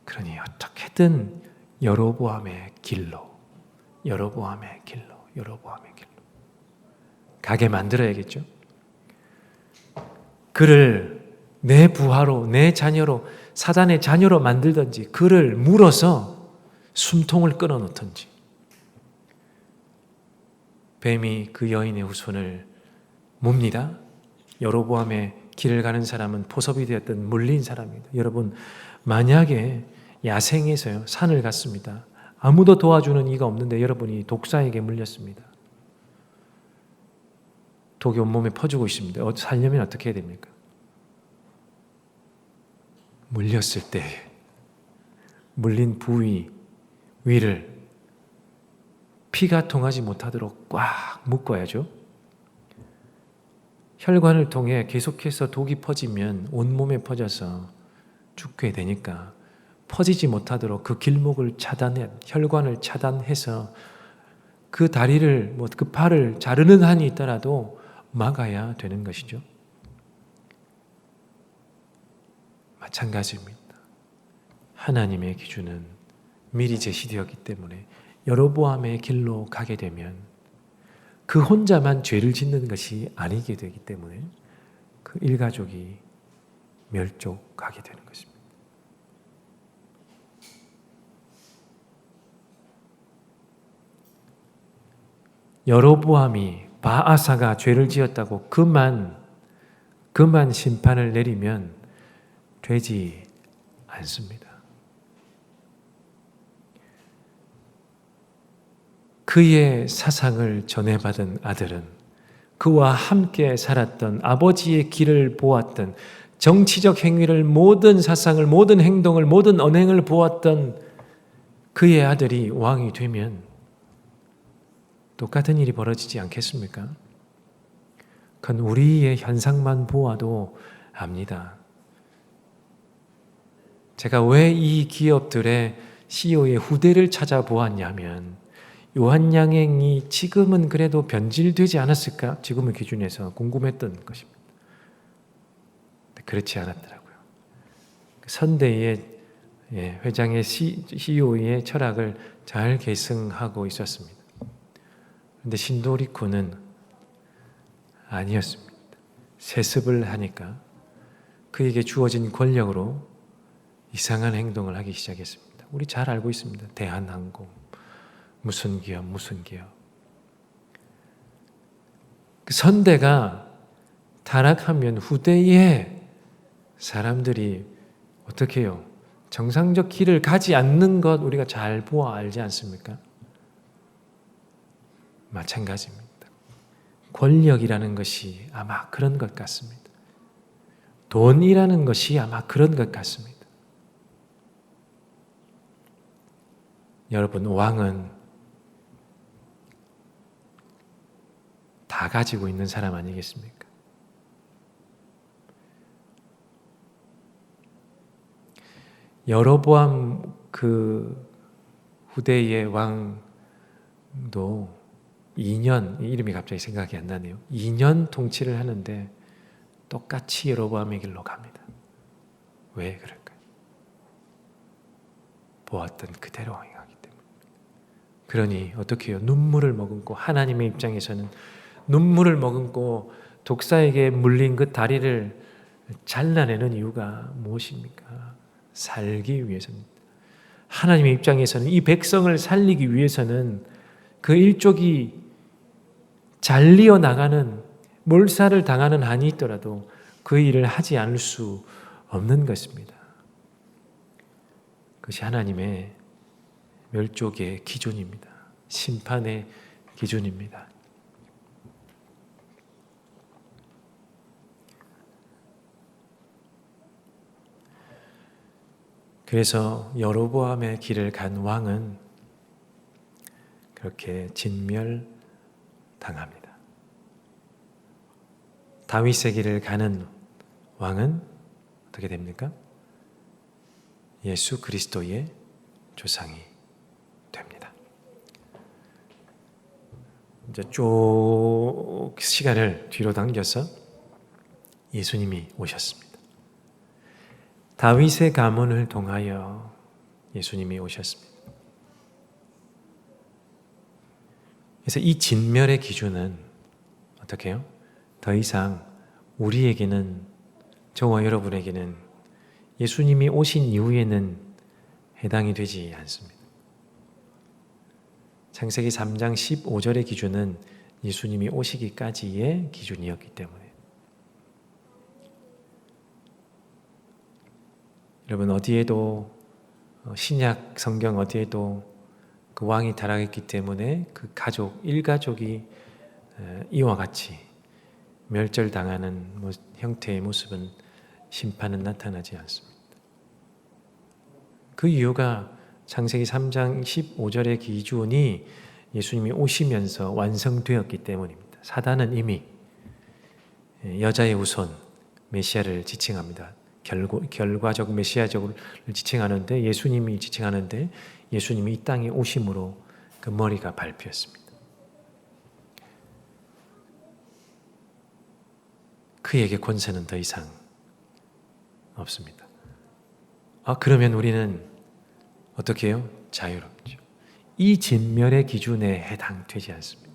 그러니 어떻게든 여로보암의 길로 가게 만들어야겠죠. 그를 내 부하로, 내 자녀로, 사단의 자녀로 만들든지, 그를 물어서 숨통을 끊어놓든지. 뱀이 그 여인의 후손을 몹니다. 여로보암의 길을 가는 사람은 포섭이 되었던 물린 사람입니다. 여러분, 만약에 야생에서요, 산을 갔습니다. 아무도 도와주는 이가 없는데 여러분이 독사에게 물렸습니다. 독이 온몸에 퍼지고 있습니다. 살려면 어떻게 해야 됩니까? 물렸을 때 물린 부위 위를 피가 통하지 못하도록 꽉 묶어야죠. 혈관을 통해 계속해서 독이 퍼지면 온몸에 퍼져서 죽게 되니까 퍼지지 못하도록 그 길목을 혈관을 차단해서 그 다리를, 그 팔을 자르는 한이 있더라도 막아야 되는 것이죠. 마찬가지입니다. 하나님의 기준은 미리 제시되었기 때문에 여로보암의 길로 가게 되면 그 혼자만 죄를 짓는 것이 아니게 되기 때문에 그 일가족이 멸족하게 되는 것입니다. 여로보암이 바아사가 죄를 지었다고 그만 심판을 내리면 되지 않습니다. 그의 사상을 전해받은 아들은, 그와 함께 살았던, 아버지의 길을 보았던, 정치적 행위를, 모든 사상을, 모든 행동을, 모든 언행을 보았던 그의 아들이 왕이 되면 똑같은 일이 벌어지지 않겠습니까? 그건 우리의 현상만 보아도 압니다. 제가 왜 이 기업들의 CEO의 후대를 찾아보았냐면 요한양행이 지금은 그래도 변질되지 않았을까? 지금의 기준에서 궁금했던 것입니다. 그렇지 않았더라고요. 선대의 회장의 CEO의 철학을 잘 계승하고 있었습니다. 그런데 신도리쿠는 아니었습니다. 세습을 하니까 그에게 주어진 권력으로 이상한 행동을 하기 시작했습니다. 우리 잘 알고 있습니다. 대한항공, 무슨 기업. 그 선대가 타락하면 후대에 사람들이 어떻게 해요? 정상적 길을 가지 않는 것 우리가 잘 보아 알지 않습니까? 마찬가지입니다. 권력이라는 것이 아마 그런 것 같습니다. 돈이라는 것이 아마 그런 것 같습니다. 여러분, 왕은 다 가지고 있는 사람 아니겠습니까? 여로보암 그 후대의 왕도 2년, 이름이 갑자기 생각이 안 나네요. 2년 통치를 하는데 똑같이 여로보암의 길로 갑니다. 왜 그럴까요? 보았던 그대로 행하기 때문에. 그러니 어떻게 해요? 눈물을 머금고, 하나님의 입장에서는 눈물을 머금고 독사에게 물린 그 다리를 잘라내는 이유가 무엇입니까? 살기 위해서입니다. 하나님의 입장에서는 이 백성을 살리기 위해서는 그 일족이 잘리어 나가는, 몰살을 당하는 한이 있더라도 그 일을 하지 않을 수 없는 것입니다. 그것이 하나님의 멸족의 기준입니다. 심판의 기준입니다. 그래서 여로보암의 길을 간 왕은 그렇게 진멸당합니다. 다윗의 길을 가는 왕은 어떻게 됩니까? 예수 그리스도의 조상이 됩니다. 이제 쭉 시간을 뒤로 당겨서 예수님이 오셨습니다. 다윗의 가문을 통하여 예수님이 오셨습니다. 그래서 이 진멸의 기준은 어떻게 해요? 더 이상 우리에게는, 저와 여러분에게는 예수님이 오신 이후에는 해당이 되지 않습니다. 창세기 3장 15절의 기준은 예수님이 오시기까지의 기준이었기 때문에, 여러분, 어디에도 신약 성경 어디에도 그 왕이 타락했기 때문에 그 가족, 일가족이 이와 같이 멸절당하는 형태의 모습은, 심판은 나타나지 않습니다. 그 이유가 창세기 3장 15절의 기준이 예수님이 오시면서 완성되었기 때문입니다. 사단은 이미 여자의 후손 메시아를 지칭합니다. 결과적 메시아적을 지칭하는데, 예수님이 지칭하는데 예수님이 이 땅에 오심으로 그 머리가 밟혔습니다. 그에게 권세는 더 이상 없습니다. 그러면 우리는 어떻게 해요? 자유롭죠. 이 진멸의 기준에 해당되지 않습니다.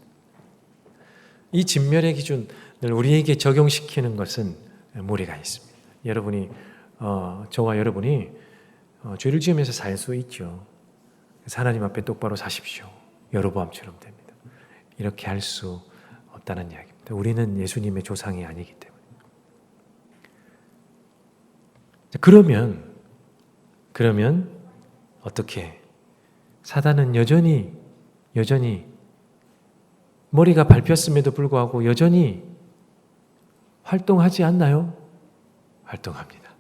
이 진멸의 기준을 우리에게 적용시키는 것은 무리가 있습니다. 여러분이 저와 여러분이 죄를 지으면서 살 수 있죠. 하나님 앞에 똑바로 사십시오. 여로보암처럼 됩니다. 이렇게 할 수 없다는 이야기입니다. 우리는 예수님의 조상이 아니기 때문에. 그러면 어떻게? 사단은 여전히 머리가 밟혔음에도 불구하고 여전히 활동하지 않나요? 활동합니다.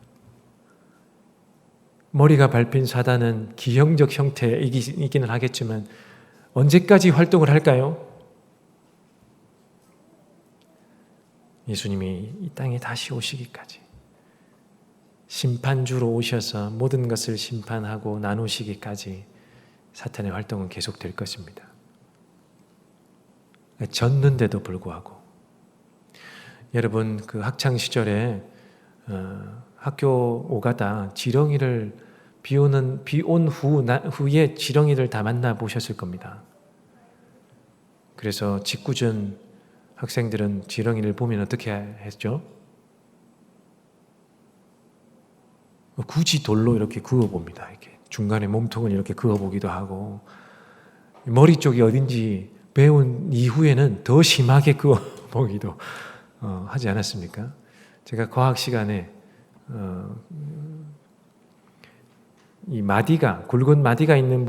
머리가 밟힌 사단은 기형적 형태이기는 하겠지만 언제까지 활동을 할까요? 예수님이 이 땅에 다시 오시기까지, 심판주로 오셔서 모든 것을 심판하고 나누시기까지 사탄의 활동은 계속될 것입니다. 졌는데도 불구하고 여러분 그 학창 시절에 학교 오가다 지렁이를 비온 후에 지렁이를 다 만나 보셨을 겁니다. 그래서 직구준 학생들은 지렁이를 보면 어떻게 했죠? 굳이 돌로 이렇게 그어봅니다. 이렇게 중간에 몸통을 이렇게 그어보기도 하고, 머리 쪽이 어딘지 배운 이후에는 더 심하게 그어보기도 하지 않았습니까? 제가 과학 시간에 이 마디가, 굵은 마디가 있는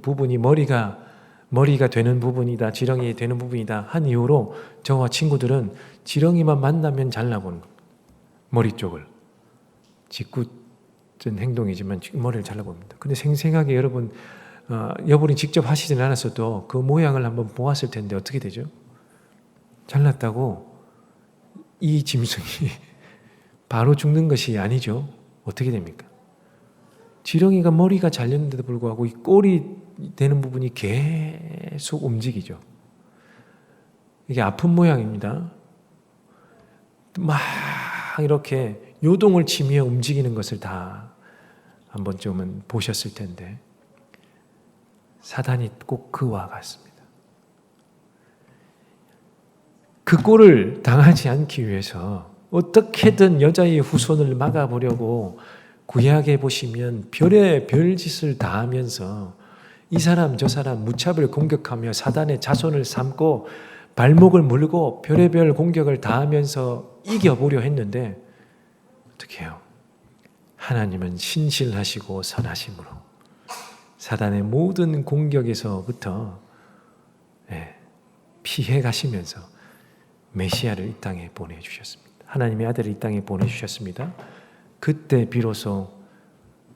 부분이 머리가 되는 부분이다, 지렁이 되는 부분이다 한 이후로 저와 친구들은 지렁이만 만나면 잘라보는 겁니다. 머리 쪽을. 직구전 행동이지만 머리를 잘라봅니다. 근데 생생하게 여러분, 여러분이 직접 하시지는 않았어도 그 모양을 한번 보았을 텐데 어떻게 되죠? 잘랐다고 이 짐승이 바로 죽는 것이 아니죠. 어떻게 됩니까? 지렁이가 머리가 잘렸는데도 불구하고 이 꼬리 되는 부분이 계속 움직이죠. 이게 아픈 모양입니다. 막 이렇게 요동을 치며 움직이는 것을 다 한 번쯤은 보셨을 텐데, 사단이 꼭 그와 같습니다. 그 꼴을 당하지 않기 위해서 어떻게든 여자의 후손을 막아보려고 구약에 보시면 별의 별짓을 다 하면서 이 사람 저 사람 무차별 공격하며 사단의 자손을 삼고 발목을 물고 별의별 공격을 다 하면서 이겨보려 했는데 어떻게 해요? 하나님은 신실하시고 선하심으로 사단의 모든 공격에서부터 피해 가시면서 메시아를 이 땅에 보내주셨습니다. 하나님의 아들을 이 땅에 보내주셨습니다. 그때 비로소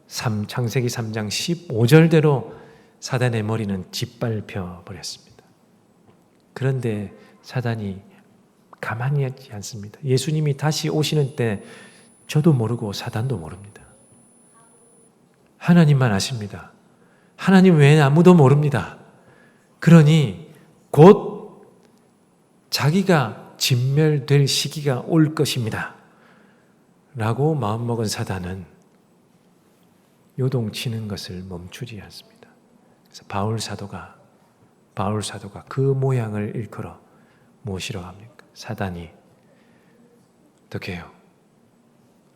창세기 3장 15절대로 사단의 머리는 짓밟혀 버렸습니다. 그런데 사단이 가만히 있지 않습니다. 예수님이 다시 오시는 때 저도 모르고 사단도 모릅니다. 하나님만 아십니다. 하나님 외에는 아무도 모릅니다. 그러니 곧 자기가 진멸될 시기가 올 것입니다. 라고 마음먹은 사단은 요동치는 것을 멈추지 않습니다. 그래서 바울 사도가 그 모양을 일컬어 무엇이라고 합니까? 사단이 어떻게 해요?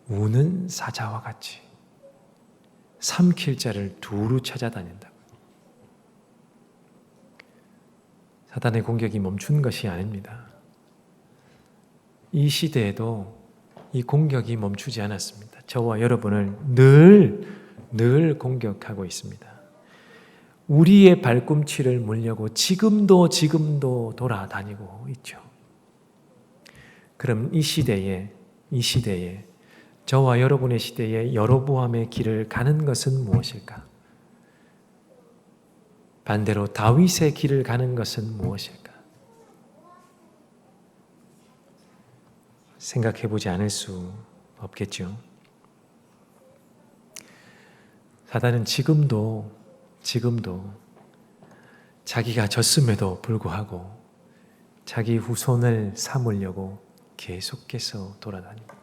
우는 사자와 같이 삼킬 자를 두루 찾아다닌다. 사단의 공격이 멈춘 것이 아닙니다. 이 시대에도 이 공격이 멈추지 않았습니다. 저와 여러분을 늘 공격하고 있습니다. 우리의 발꿈치를 물려고 지금도 돌아다니고 있죠. 그럼 이 시대에 저와 여러분의 시대에 여로보암의 길을 가는 것은 무엇일까? 반대로 다윗의 길을 가는 것은 무엇일까? 생각해 보지 않을 수 없겠죠. 사단은 지금도 자기가 졌음에도 불구하고 자기 후손을 삼으려고 계속해서 돌아다닙니다.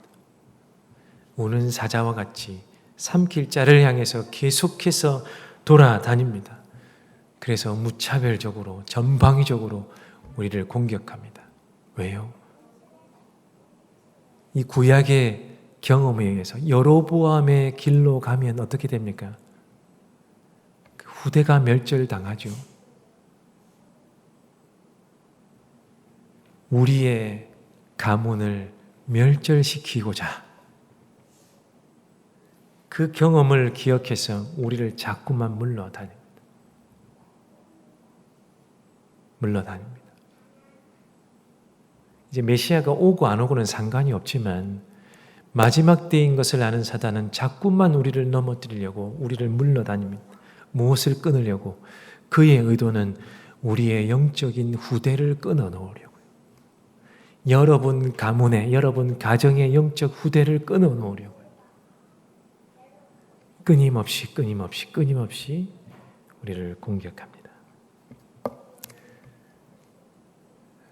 우는 사자와 같이 삼킬 자를 향해서 계속해서 돌아다닙니다. 그래서 무차별적으로 전방위적으로 우리를 공격합니다. 왜요? 이 구약의 경험에 의해서 여로보암의 길로 가면 어떻게 됩니까? 후대가 멸절당하죠. 우리의 가문을 멸절시키고자 그 경험을 기억해서 우리를 자꾸만 물러다닙니다. 이제 메시아가 오고 안 오고는 상관이 없지만 마지막 때인 것을 아는 사단은 자꾸만 우리를 넘어뜨리려고 우리를 물러다닙니다. 무엇을 끊으려고? 그의 의도는 우리의 영적인 후대를 끊어 놓으려고요. 여러분 가문의, 여러분 가정의 영적 후대를 끊어 놓으려고요. 끊임없이 우리를 공격합니다.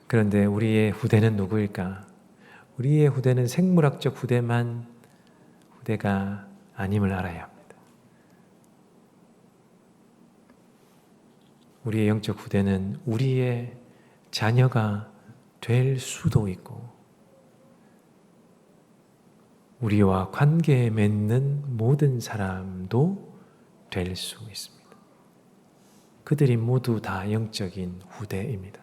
그런데 우리의 후대는 누구일까? 우리의 후대는 생물학적 후대가 아님을 알아야 합니다. 우리의 영적 후대는 우리의 자녀가 될 수도 있고 우리와 관계 맺는 모든 사람도 될 수 있습니다. 그들이 모두 다 영적인 후대입니다.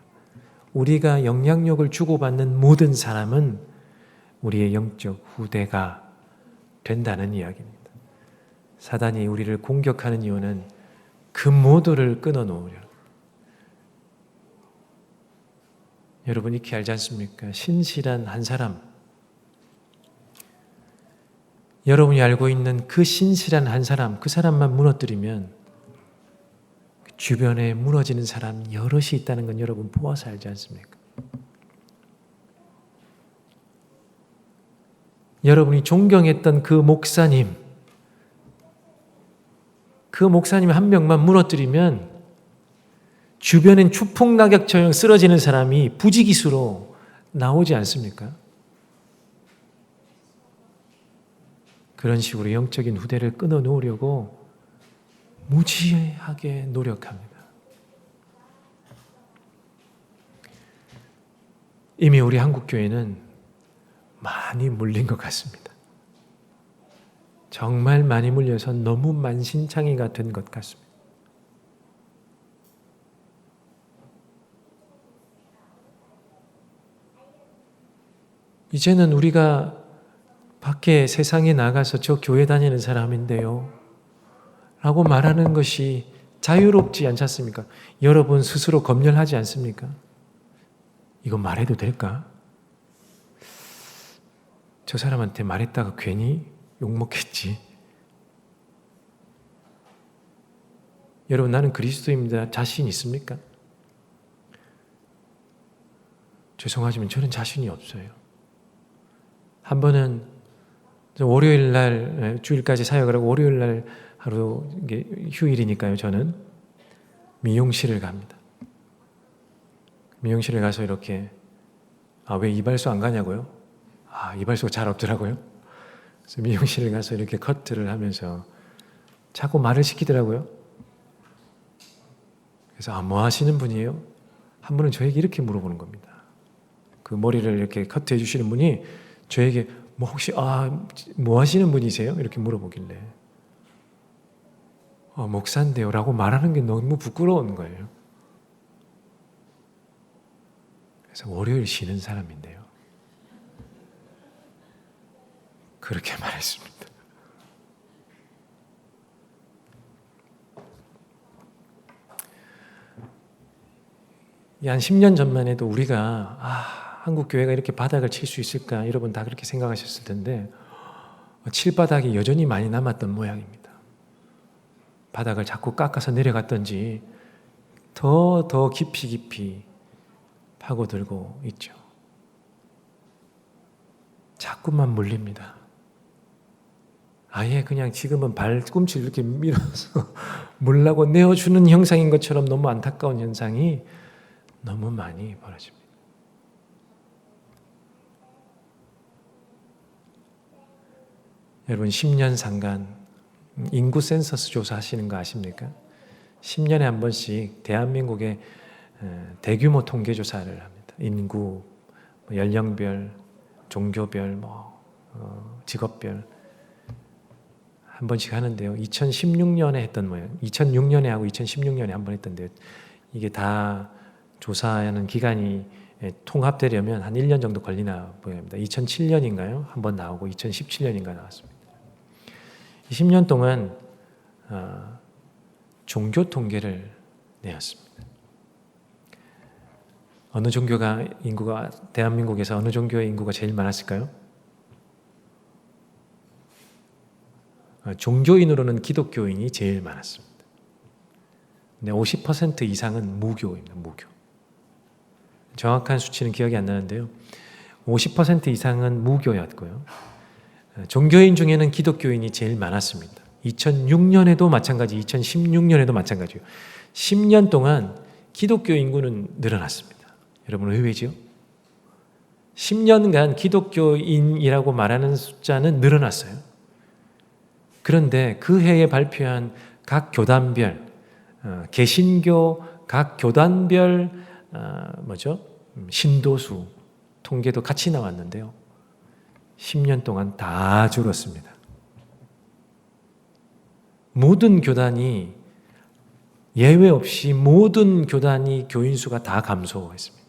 우리가 영향력을 주고받는 모든 사람은 우리의 영적 후대가 된다는 이야기입니다. 사단이 우리를 공격하는 이유는 그 모두를 끊어놓으려. 여러분 익히 알지 않습니까? 신실한 한 사람, 여러분이 알고 있는 그 신실한 한 사람, 그 사람만 무너뜨리면 주변에 무너지는 사람 여럿이 있다는 건 여러분 보아서 알지 않습니까? 여러분이 존경했던 그 목사님 한 명만 무너뜨리면 주변엔 추풍낙엽처럼 쓰러지는 사람이 부지기수로 나오지 않습니까? 그런 식으로 영적인 후대를 끊어놓으려고 무지하게 노력합니다. 이미 우리 한국교회는 많이 물린 것 같습니다. 정말 많이 물려서 너무 만신창이가 된 것 같습니다. 이제는 우리가 밖에 세상에 나가서 저 교회 다니는 사람인데요 라고 말하는 것이 자유롭지 않지 않습니까? 여러분 스스로 검열하지 않습니까? 이거 말해도 될까? 저 사람한테 말했다가 괜히 욕먹겠지. 여러분 나는 그리스도입니다. 자신 있습니까? 죄송하지만 저는 자신이 없어요. 한 번은 월요일 날 주일까지 사역을 하고 월요일 날 하루 이게 휴일이니까요. 저는 미용실을 갑니다. 미용실에 가서 이렇게 왜 이발소 안 가냐고요? 이발소가 잘 없더라고요. 그래서 미용실에 가서 이렇게 커트를 하면서 자꾸 말을 시키더라고요. 그래서 뭐 하시는 분이에요? 한 분은 저에게 이렇게 물어보는 겁니다. 그 머리를 이렇게 커트해 주시는 분이 저에게 혹시 뭐 하시는 분이세요? 이렇게 물어보길래 목사인데요 라고 말하는 게 너무 부끄러운 거예요. 그래서 월요일 쉬는 사람인데요. 그렇게 말했습니다. 한 10년 전만 해도 우리가 한국 교회가 이렇게 바닥을 칠 수 있을까? 여러분 다 그렇게 생각하셨을 텐데 칠바닥이 여전히 많이 남았던 모양입니다. 바닥을 자꾸 깎아서 내려갔던지 더 깊이 파고들고 있죠. 자꾸만 물립니다. 아예 그냥 지금은 발꿈치를 이렇게 밀어서 물라고 내어주는 형상인 것처럼 너무 안타까운 현상이 너무 많이 벌어집니다. 여러분 10년 상간 인구 센서스 조사하시는 거 아십니까? 10년에 한 번씩 대한민국의 대규모 통계 조사를 합니다. 인구, 연령별, 종교별, 직업별 한 번씩 하는데요. 2016년에 했던 모양. 2006년에 하고 2016년에 한 번 했던데요. 이게 다 조사하는 기간이 통합되려면 한 1년 정도 걸리나 보입니다. 2007년인가요? 한 번 나오고 2017년인가 나왔습니다. 20년 동안 종교 통계를 내었습니다. 어느 종교가 대한민국에서 어느 종교의 인구가 제일 많았을까요? 종교인으로는 기독교인이 제일 많았습니다. 근데 50% 이상은 무교입니다. 무교. 정확한 수치는 기억이 안 나는데요. 50% 이상은 무교였고요. 종교인 중에는 기독교인이 제일 많았습니다. 2006년에도 마찬가지, 2016년에도 마찬가지요. 10년 동안 기독교 인구는 늘어났습니다. 여러분 의외죠? 10년간 기독교인이라고 말하는 숫자는 늘어났어요. 그런데 그 해에 발표한 각 교단별, 개신교 각 교단별 신도수 통계도 같이 나왔는데요. 10년 동안 다 줄었습니다. 모든 교단이 예외 없이 모든 교단이 교인 수가 다 감소했습니다.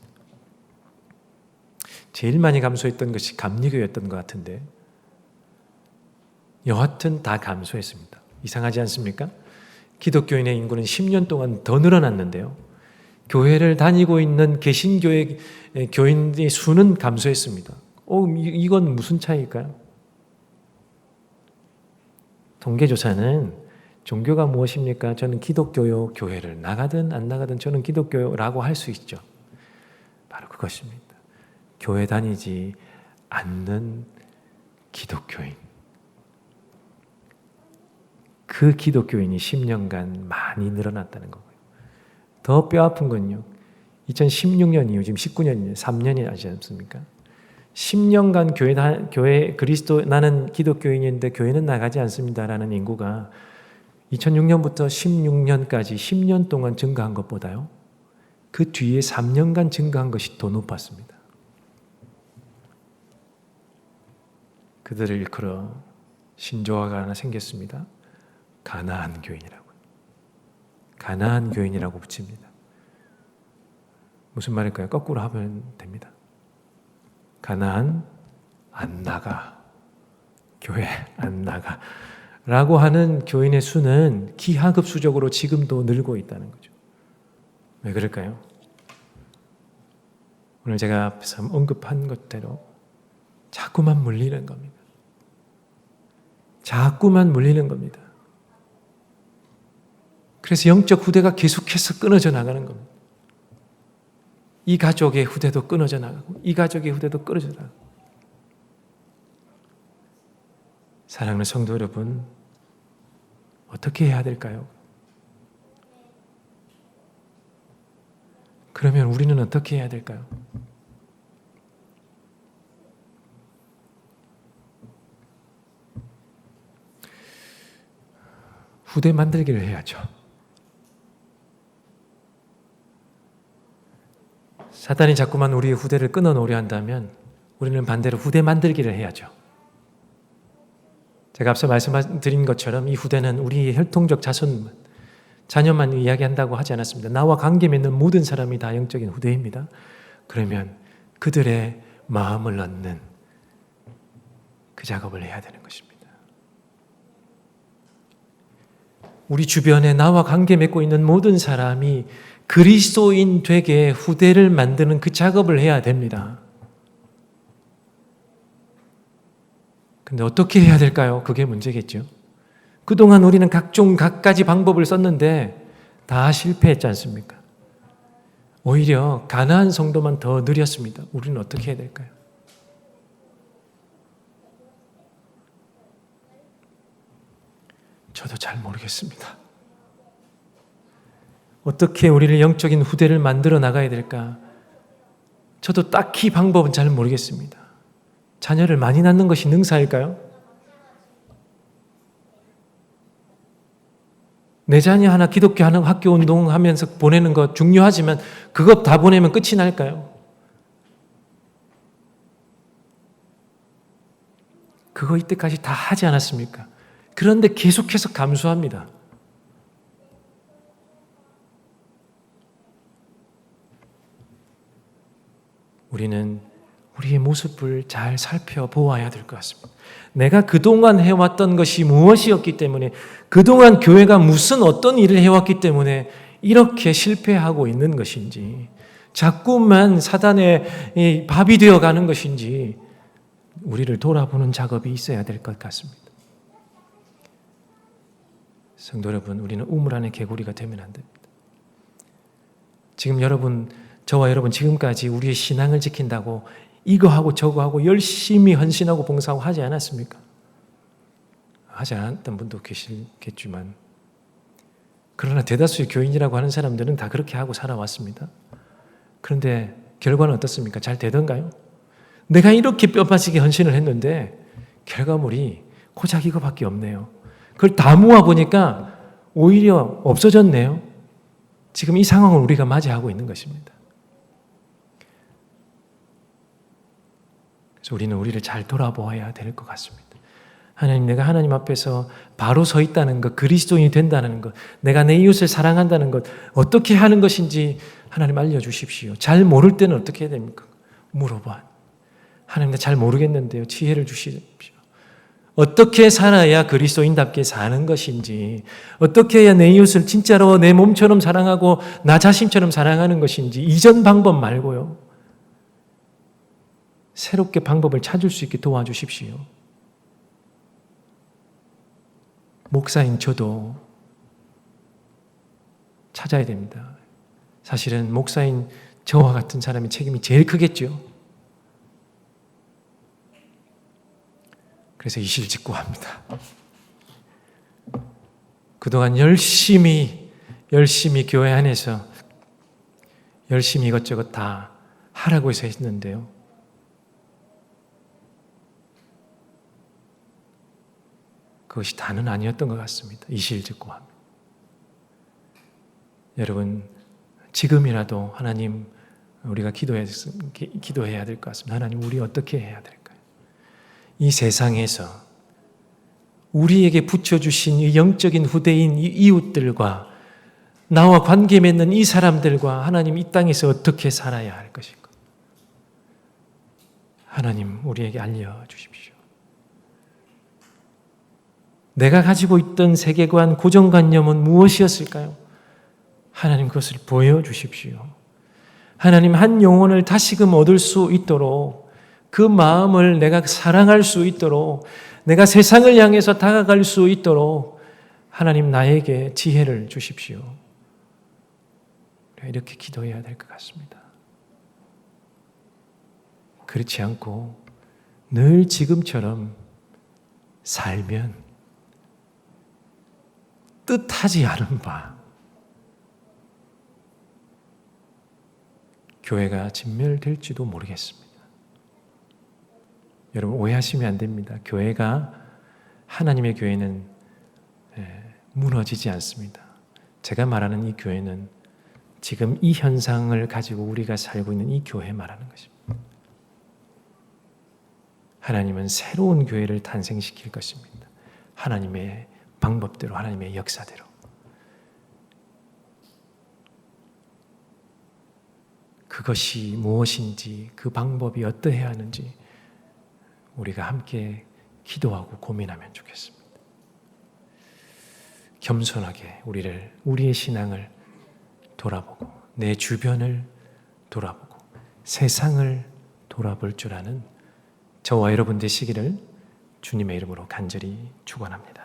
제일 많이 감소했던 것이 감리교였던 것 같은데 여하튼 다 감소했습니다. 이상하지 않습니까? 기독교인의 인구는 10년 동안 더 늘어났는데요. 교회를 다니고 있는 개신교의 교인의 수는 감소했습니다. 이건 무슨 차이일까요? 통계조사는 종교가 무엇입니까? 저는 기독교요. 교회를 나가든 안 나가든 저는 기독교라고 할 수 있죠. 바로 그것입니다. 교회 다니지 않는 기독교인. 그 기독교인이 10년간 많이 늘어났다는 거고요. 더 뼈아픈 건요. 2016년 이후 지금 19년이에요. 3년이 아시지 않습니까? 10년간 교회 나는 기독교인인데 교회는 나가지 않습니다라는 인구가 2006년부터 16년까지 10년 동안 증가한 것보다요. 그 뒤에 3년간 증가한 것이 더 높았습니다. 그들을 일컬어 신조어가 하나 생겼습니다. 가나안 교인이라고. 가나안 교인이라고 붙입니다. 무슨 말일까요? 거꾸로 하면 됩니다. 가나안 안 나가. 교회 안 나가. 라고 하는 교인의 수는 기하급수적으로 지금도 늘고 있다는 거죠. 왜 그럴까요? 오늘 제가 앞에서 언급한 것대로 자꾸만 물리는 겁니다. 자꾸만 물리는 겁니다. 그래서 영적 후대가 계속해서 끊어져 나가는 겁니다. 이 가족의 후대도 끊어져 나가고 이 가족의 후대도 끊어져 나가고. 사랑하는 성도 여러분, 어떻게 해야 될까요? 그러면 우리는 어떻게 해야 될까요? 후대 만들기를 해야죠. 사단이 자꾸만 우리의 후대를 끊어놓으려 한다면 우리는 반대로 후대 만들기를 해야죠. 제가 앞서 말씀드린 것처럼 이 후대는 우리의 혈통적 자녀만 이야기한다고 하지 않았습니다. 나와 관계 맺는 모든 사람이 다 영적인 후대입니다. 그러면 그들의 마음을 얻는 그 작업을 해야 되는 것입니다. 우리 주변에 나와 관계 맺고 있는 모든 사람이 그리스도인 되게 후대를 만드는 그 작업을 해야 됩니다. 근데 어떻게 해야 될까요? 그게 문제겠죠. 그동안 우리는 각가지 방법을 썼는데 다 실패했지 않습니까? 오히려 가나안 성도만 더 느렸습니다. 우리는 어떻게 해야 될까요? 저도 잘 모르겠습니다. 어떻게 우리를 영적인 후대를 만들어 나가야 될까? 저도 딱히 방법은 잘 모르겠습니다. 자녀를 많이 낳는 것이 능사일까요? 내 자녀 하나 기독교 하는 학교 운동하면서 보내는 것 중요하지만 그것 다 보내면 끝이 날까요? 그거 이때까지 다 하지 않았습니까? 그런데 계속해서 감소합니다. 우리는 우리의 모습을 잘 살펴보아야 될 것 같습니다. 내가 그동안 해왔던 것이 무엇이었기 때문에, 그동안 교회가 무슨 어떤 일을 해왔기 때문에 이렇게 실패하고 있는 것인지, 자꾸만 사단의 밥이 되어가는 것인지 우리를 돌아보는 작업이 있어야 될 것 같습니다. 성도 여러분, 우리는 우물 안의 개구리가 되면 안 됩니다. 지금 저와 여러분 지금까지 우리의 신앙을 지킨다고 이거 하고 저거 하고 열심히 헌신하고 봉사하고 하지 않았습니까? 하지 않았던 분도 계시겠지만, 그러나 대다수의 교인이라고 하는 사람들은 다 그렇게 하고 살아왔습니다. 그런데 결과는 어떻습니까? 잘 되던가요? 내가 이렇게 뼈빠지게 헌신을 했는데 결과물이 고작 이거밖에 없네요. 그걸 다 모아보니까 오히려 없어졌네요. 지금 이 상황을 우리가 맞이하고 있는 것입니다. 그래서 우리는 우리를 잘 돌아보아야 될 것 같습니다. 하나님, 내가 하나님 앞에서 바로 서 있다는 것, 그리스도인이 된다는 것, 내가 내 이웃을 사랑한다는 것, 어떻게 하는 것인지 하나님 알려주십시오. 잘 모를 때는 어떻게 해야 됩니까? 물어봐. 하나님, 나 잘 모르겠는데요. 지혜를 주십시오. 어떻게 살아야 그리스도인답게 사는 것인지, 어떻게 해야 내 이웃을 진짜로 내 몸처럼 사랑하고 나 자신처럼 사랑하는 것인지, 이전 방법 말고요. 새롭게 방법을 찾을 수 있게 도와주십시오. 목사인 저도 찾아야 됩니다. 사실은 목사인 저와 같은 사람의 책임이 제일 크겠죠. 그래서 이실직고합니다. 그동안 열심히 교회 안에서 열심히 이것저것 다 하라고 해서 했는데요. 그것이 다는 아니었던 것 같습니다. 이실직고합니다. 여러분, 지금이라도 하나님, 우리가 기도해야 될 것 같습니다. 하나님, 우리 어떻게 해야 될까요? 이 세상에서 우리에게 붙여주신 이 영적인 후대인 이 이웃들과 나와 관계 맺는 이 사람들과 하나님, 이 땅에서 어떻게 살아야 할 것인가? 하나님, 우리에게 알려주십시오. 내가 가지고 있던 세계관, 고정관념은 무엇이었을까요? 하나님, 그것을 보여주십시오. 하나님, 한 영혼을 다시금 얻을 수 있도록, 그 마음을 내가 사랑할 수 있도록, 내가 세상을 향해서 다가갈 수 있도록 하나님, 나에게 지혜를 주십시오. 이렇게 기도해야 될 것 같습니다. 그렇지 않고 늘 지금처럼 살면 뜻하지 않은 바 교회가 진멸될지도 모르겠습니다. 여러분, 오해하시면 안 됩니다. 하나님의 교회는 무너지지 않습니다. 제가 말하는 이 교회는 지금 이 현상을 가지고 우리가 살고 있는 이 교회 말하는 것입니다. 하나님은 새로운 교회를 탄생시킬 것입니다. 하나님의 방법대로, 하나님의 역사대로. 그것이 무엇인지, 그 방법이 어떠해야 하는지 우리가 함께 기도하고 고민하면 좋겠습니다. 겸손하게 우리의 신앙을 돌아보고, 내 주변을 돌아보고, 세상을 돌아볼 줄 아는 저와 여러분 되시기를 주님의 이름으로 간절히 축원합니다.